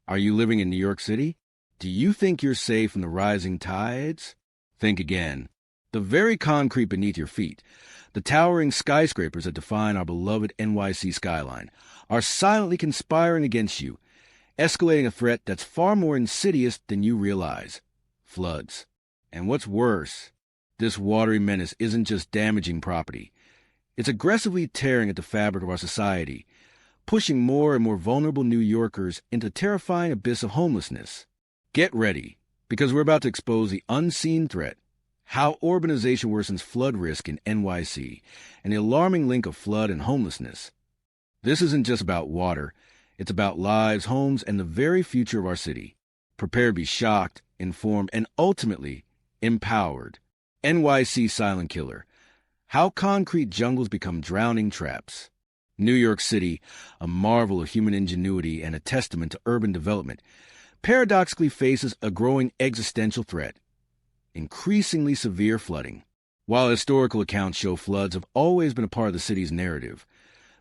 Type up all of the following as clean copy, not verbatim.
Are you living in New York City? Do you think you're safe from the rising tides? Think again. The very concrete beneath your feet, the towering skyscrapers that define our beloved NYC skyline, are silently conspiring against you, escalating a threat that's far more insidious than you realize: floods. And what's worse, this watery menace isn't just damaging property. It's aggressively tearing at the fabric of our society, pushing more and more vulnerable New Yorkers into the terrifying abyss of homelessness. Get ready, because we're about to expose the unseen threat: how urbanization worsens flood risk in NYC, and the alarming link of flood and homelessness. This isn't just about water. It's about lives, homes, and the very future of our city. Prepare to be shocked, informed, and ultimately empowered. NYC Silent Killer: how concrete jungles become drowning traps. New York City, a marvel of human ingenuity and a testament to urban development, paradoxically faces a growing existential threat: increasingly severe flooding. While historical accounts show floods have always been a part of the city's narrative,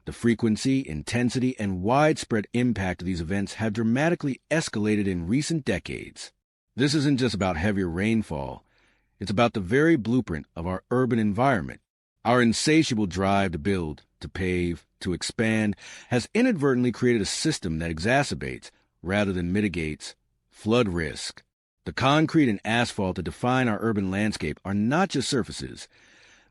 the frequency, intensity, and widespread impact of these events have dramatically escalated in recent decades. This isn't just about heavier rainfall. It's about the very blueprint of our urban environment. Our insatiable drive to build, to pave, to expand has inadvertently created a system that exacerbates, rather than mitigates, flood risk. The concrete and asphalt that define our urban landscape are not just surfaces.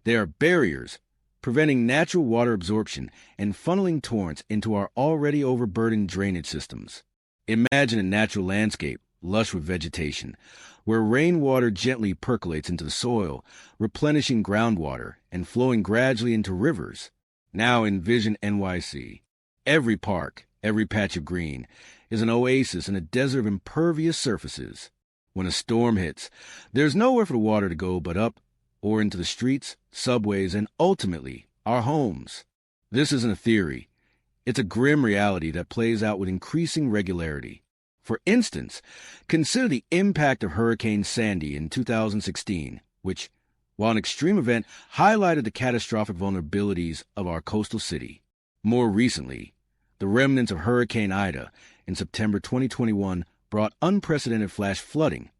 They are barriers, preventing natural water absorption and funneling torrents into our already overburdened drainage systems. Imagine a natural landscape, lush with vegetation, where rainwater gently percolates into the soil, replenishing groundwater and flowing gradually into rivers. Now envision NYC. Every park, every patch of green, is an oasis in a desert of impervious surfaces. When a storm hits, there's nowhere for the water to go but up or into the streets, subways, and ultimately, our homes. This isn't a theory. It's a grim reality that plays out with increasing regularity. For instance, consider the impact of Hurricane Sandy in 2016, which, while an extreme event, highlighted the catastrophic vulnerabilities of our coastal city. More recently, the remnants of Hurricane Ida in September 2021 brought unprecedented flash flooding,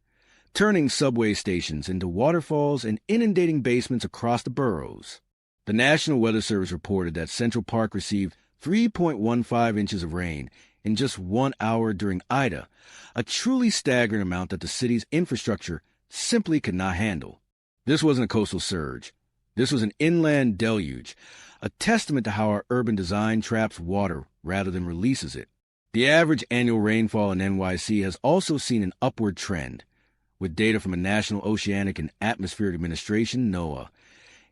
turning subway stations into waterfalls and inundating basements across the boroughs. The National Weather Service reported that Central Park received 3.15 inches of rain in just 1 hour during Ida, a truly staggering amount that the city's infrastructure simply could not handle. This wasn't a coastal surge. This was an inland deluge, a testament to how our urban design traps water rather than releases it. The average annual rainfall in NYC has also seen an upward trend, with data from the National Oceanic and Atmospheric Administration, NOAA,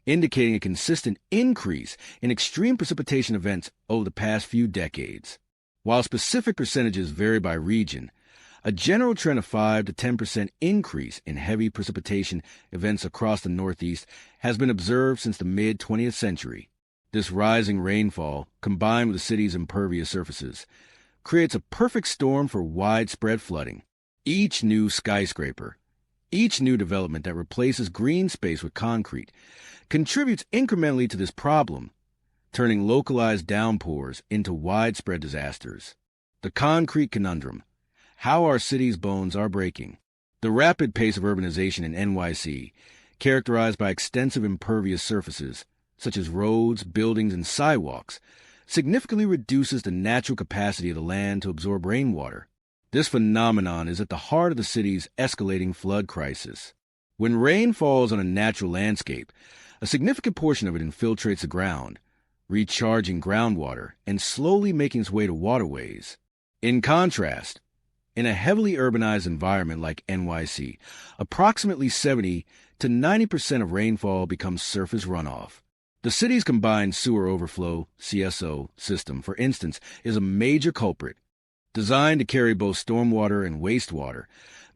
indicating a consistent increase in extreme precipitation events over the past few decades. While specific percentages vary by region, a general trend of 5 to 10% increase in heavy precipitation events across the Northeast has been observed since the mid-20th century. This rising rainfall, combined with the city's impervious surfaces, creates a perfect storm for widespread flooding. Each new skyscraper, each new development that replaces green space with concrete, contributes incrementally to this problem, turning localized downpours into widespread disasters. The concrete conundrum: how our city's bones are breaking. The rapid pace of urbanization in NYC, characterized by extensive impervious surfaces, such as roads, buildings, and sidewalks, significantly reduces the natural capacity of the land to absorb rainwater. This phenomenon is at the heart of the city's escalating flood crisis. When rain falls on a natural landscape, a significant portion of it infiltrates the ground, recharging groundwater and slowly making its way to waterways. In contrast, in a heavily urbanized environment like NYC, approximately 70 to 90% of rainfall becomes surface runoff. The city's combined sewer overflow (CSO) system, for instance, is a major culprit. Designed to carry both stormwater and wastewater,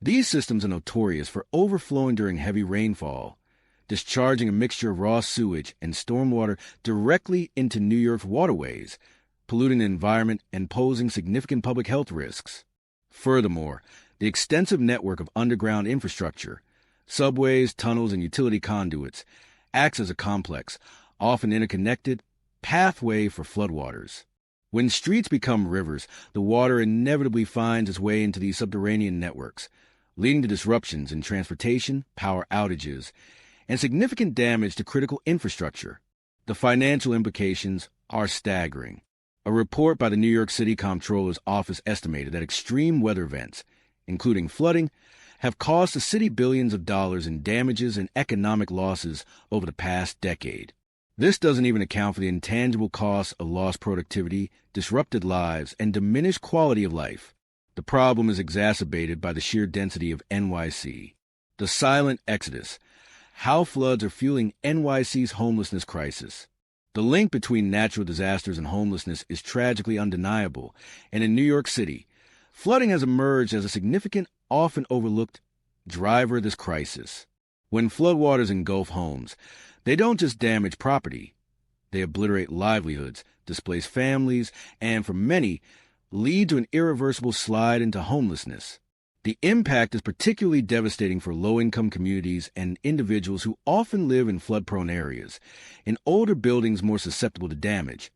these systems are notorious for overflowing during heavy rainfall, discharging a mixture of raw sewage and stormwater directly into New York's waterways, polluting the environment and posing significant public health risks. Furthermore, the extensive network of underground infrastructure, subways, tunnels, and utility conduits, acts as a complex, often interconnected, pathway for floodwaters. When streets become rivers, the water inevitably finds its way into these subterranean networks, leading to disruptions in transportation, power outages, and significant damage to critical infrastructure. The financial implications are staggering. A report by the New York City Comptroller's Office estimated that extreme weather events, including flooding, have cost the city billions of dollars in damages and economic losses over the past decade. This doesn't even account for the intangible costs of lost productivity, disrupted lives, and diminished quality of life. The problem is exacerbated by the sheer density of NYC. The silent exodus, how floods are fueling NYC's homelessness crisis. The link between natural disasters and homelessness is tragically undeniable, and in New York City, flooding has emerged as a significant, often overlooked driver of this crisis. When floodwaters engulf homes, they don't just damage property. They obliterate livelihoods, displace families, and for many, lead to an irreversible slide into homelessness. The impact is particularly devastating for low-income communities and individuals who often live in flood-prone areas, in older buildings more susceptible to damage,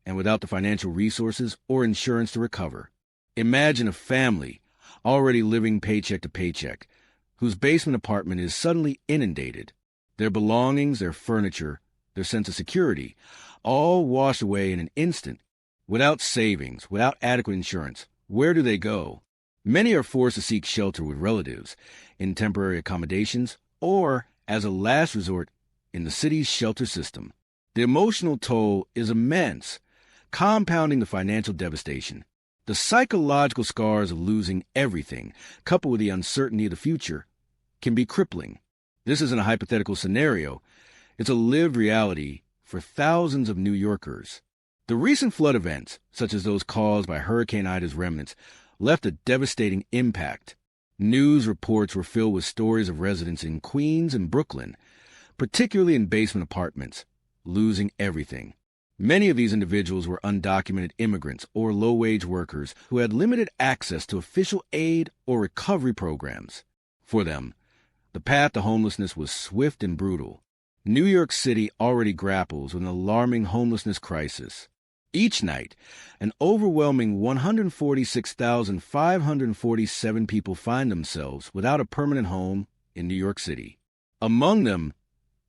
and without the financial resources or insurance to recover. Imagine a family already living paycheck to paycheck, whose basement apartment is suddenly inundated. Their belongings, their furniture, their sense of security, all washed away in an instant. Without savings, without adequate insurance, where do they go? Many are forced to seek shelter with relatives, in temporary accommodations, or, as a last resort, in the city's shelter system. The emotional toll is immense, compounding the financial devastation. The psychological scars of losing everything, coupled with the uncertainty of the future, can be crippling. This isn't a hypothetical scenario. It's a lived reality for thousands of New Yorkers. The recent flood events, such as those caused by Hurricane Ida's remnants, left a devastating impact. News reports were filled with stories of residents in Queens and Brooklyn, particularly in basement apartments, losing everything. Many of these individuals were undocumented immigrants or low-wage workers who had limited access to official aid or recovery programs. For them, the path to homelessness was swift and brutal. New York City already grapples with an alarming homelessness crisis. Each night, an overwhelming 146,547 people find themselves without a permanent home in New York City. Among them,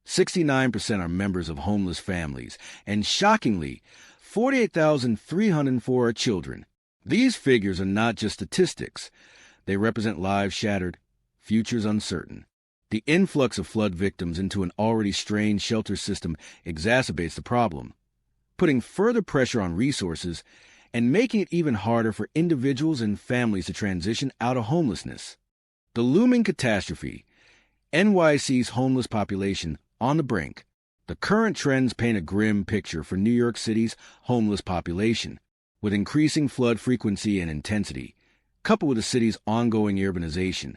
69% are members of homeless families, and shockingly, 48,304 are children. These figures are not just statistics. They represent lives shattered, futures uncertain. The influx of flood victims into an already strained shelter system exacerbates the problem, putting further pressure on resources and making it even harder for individuals and families to transition out of homelessness. The looming catastrophe, NYC's homeless population on the brink. The current trends paint a grim picture for New York City's homeless population, with increasing flood frequency and intensity, coupled with the city's ongoing urbanization.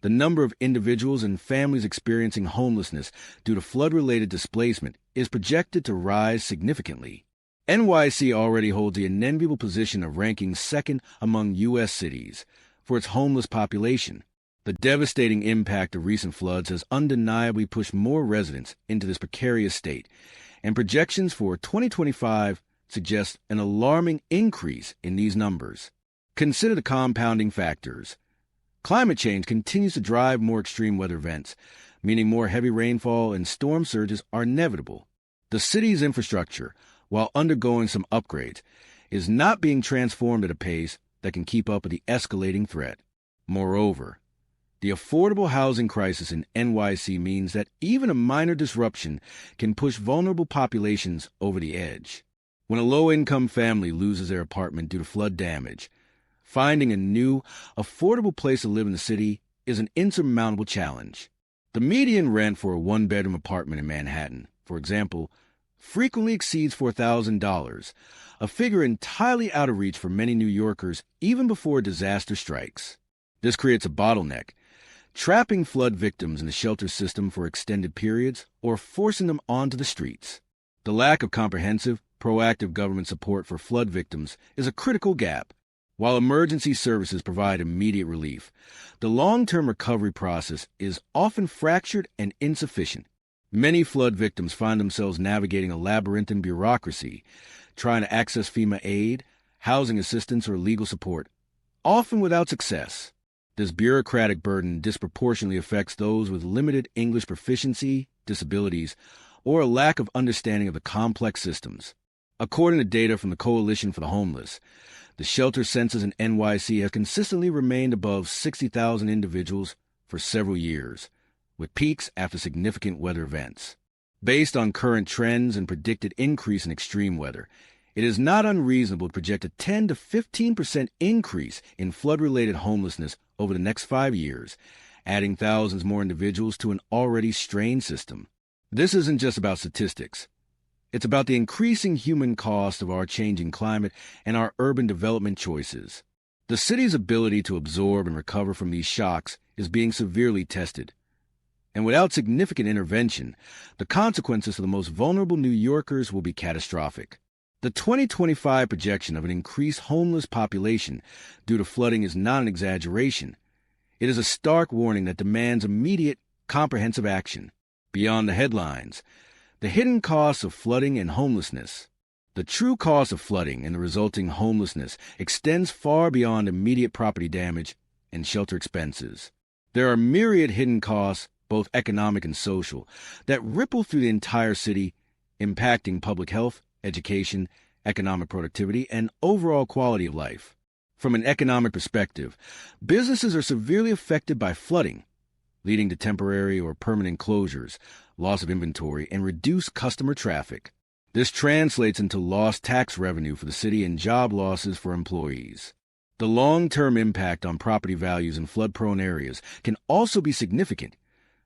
The number of individuals and families experiencing homelessness due to flood-related displacement is projected to rise significantly. NYC already holds the unenviable position of ranking second among U.S. cities for its homeless population. The devastating impact of recent floods has undeniably pushed more residents into this precarious state, and projections for 2025 suggest an alarming increase in these numbers. Consider the compounding factors. Climate change continues to drive more extreme weather events, meaning more heavy rainfall and storm surges are inevitable. The city's infrastructure, while undergoing some upgrades, is not being transformed at a pace that can keep up with the escalating threat. Moreover, the affordable housing crisis in NYC means that even a minor disruption can push vulnerable populations over the edge. When a low-income family loses their apartment due to flood damage, finding a new, affordable place to live in the city is an insurmountable challenge. The median rent for a one-bedroom apartment in Manhattan, for example, frequently exceeds $4,000, a figure entirely out of reach for many New Yorkers even before a disaster strikes. This creates a bottleneck, trapping flood victims in the shelter system for extended periods or forcing them onto the streets. The lack of comprehensive, proactive government support for flood victims is a critical gap. While emergency services provide immediate relief, the long-term recovery process is often fractured and insufficient. Many flood victims find themselves navigating a labyrinthine bureaucracy, trying to access FEMA aid, housing assistance, or legal support, often without success. This bureaucratic burden disproportionately affects those with limited English proficiency, disabilities, or a lack of understanding of the complex systems. According to data from the Coalition for the Homeless, the shelter census in NYC has consistently remained above 60,000 individuals for several years, with peaks after significant weather events. Based on current trends and predicted increase in extreme weather, it is not unreasonable to project a 10 to 15% increase in flood-related homelessness over the next 5 years, adding thousands more individuals to an already strained system. This isn't just about statistics. It's about the increasing human cost of our changing climate and our urban development choices. The city's ability to absorb and recover from these shocks is being severely tested. And without significant intervention, the consequences for the most vulnerable New Yorkers will be catastrophic. The 2025 projection of an increased homeless population due to flooding is not an exaggeration. It is a stark warning that demands immediate, comprehensive action. Beyond the headlines, the hidden costs of flooding and homelessness. The true cost of flooding and the resulting homelessness extends far beyond immediate property damage and shelter expenses. There are myriad hidden costs, both economic and social, that ripple through the entire city, impacting public health, education, economic productivity, and overall quality of life. From an economic perspective, businesses are severely affected by flooding, leading to temporary or permanent closures, loss of inventory, and reduced customer traffic. This translates into lost tax revenue for the city and job losses for employees. The long-term impact on property values in flood-prone areas can also be significant,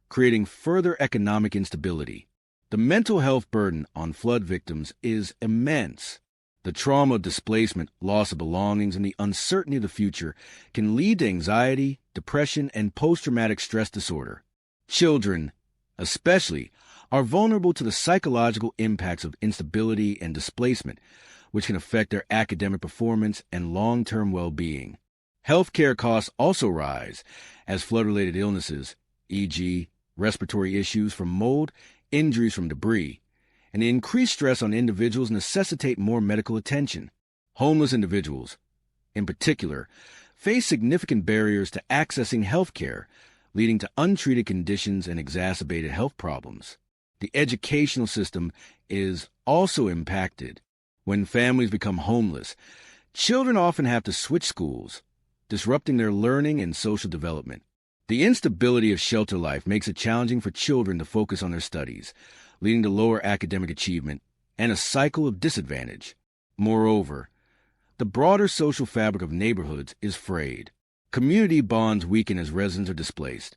creating further economic instability. The mental health burden on flood victims is immense. The trauma of displacement, loss of belongings, and the uncertainty of the future can lead to anxiety, depression, and post-traumatic stress disorder. Children, especially, are vulnerable to the psychological impacts of instability and displacement, which can affect their academic performance and long-term well-being. Healthcare costs also rise as flood-related illnesses, e.g., respiratory issues from mold, injuries from debris, and the increased stress on individuals necessitate more medical attention. Homeless individuals, in particular, face significant barriers to accessing health care, leading to untreated conditions and exacerbated health problems. The educational system is also impacted. When families become homeless, children often have to switch schools, disrupting their learning and social development. The instability of shelter life makes it challenging for children to focus on their studies, leading to lower academic achievement and a cycle of disadvantage. Moreover, the broader social fabric of neighborhoods is frayed. Community bonds weaken as residents are displaced,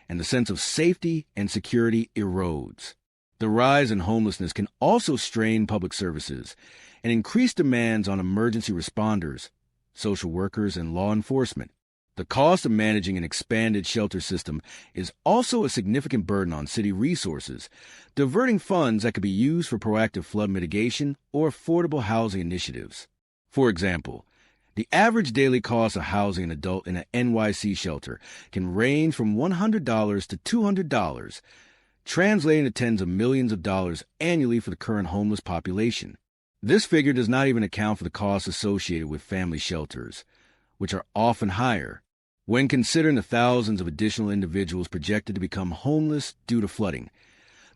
and the sense of safety and security erodes. The rise in homelessness can also strain public services and increase demands on emergency responders, social workers, and law enforcement. The cost of managing an expanded shelter system is also a significant burden on city resources, diverting funds that could be used for proactive flood mitigation or affordable housing initiatives. For example, the average daily cost of housing an adult in an NYC shelter can range from $100 to $200, translating to tens of millions of dollars annually for the current homeless population. This figure does not even account for the costs associated with family shelters, which are often higher. When considering the thousands of additional individuals projected to become homeless due to flooding,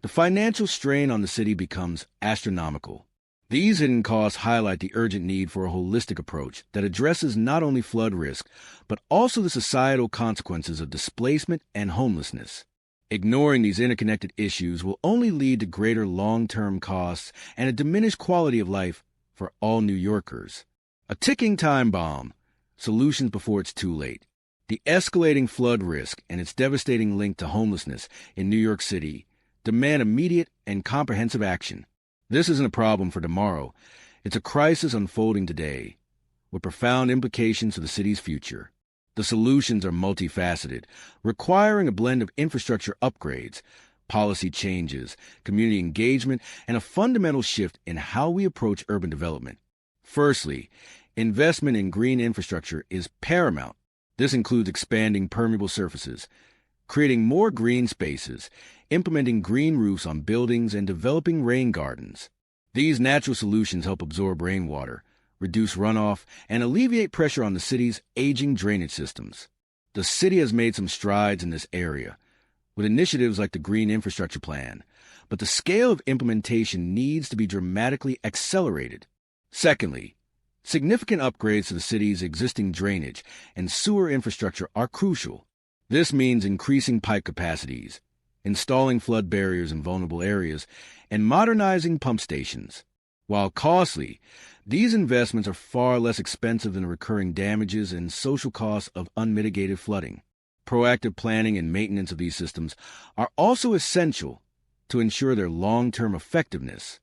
the financial strain on the city becomes astronomical. These hidden costs highlight the urgent need for a holistic approach that addresses not only flood risk, but also the societal consequences of displacement and homelessness. Ignoring these interconnected issues will only lead to greater long-term costs and a diminished quality of life for all New Yorkers. A ticking time bomb. Solutions before it's too late. The escalating flood risk and its devastating link to homelessness in New York City demand immediate and comprehensive action. This isn't a problem for tomorrow. It's a crisis unfolding today, with profound implications for the city's future. The solutions are multifaceted, requiring a blend of infrastructure upgrades, policy changes, community engagement, and a fundamental shift in how we approach urban development. Firstly, investment in green infrastructure is paramount. This includes expanding permeable surfaces, creating more green spaces, implementing green roofs on buildings, and developing rain gardens. These natural solutions help absorb rainwater, reduce runoff, and alleviate pressure on the city's aging drainage systems. The city has made some strides in this area, with initiatives like the Green Infrastructure Plan, but the scale of implementation needs to be dramatically accelerated. Secondly, significant upgrades to the city's existing drainage and sewer infrastructure are crucial. This means increasing pipe capacities, installing flood barriers in vulnerable areas, and modernizing pump stations. While costly, these investments are far less expensive than the recurring damages and social costs of unmitigated flooding. Proactive planning and maintenance of these systems are also essential to ensure their long-term effectiveness.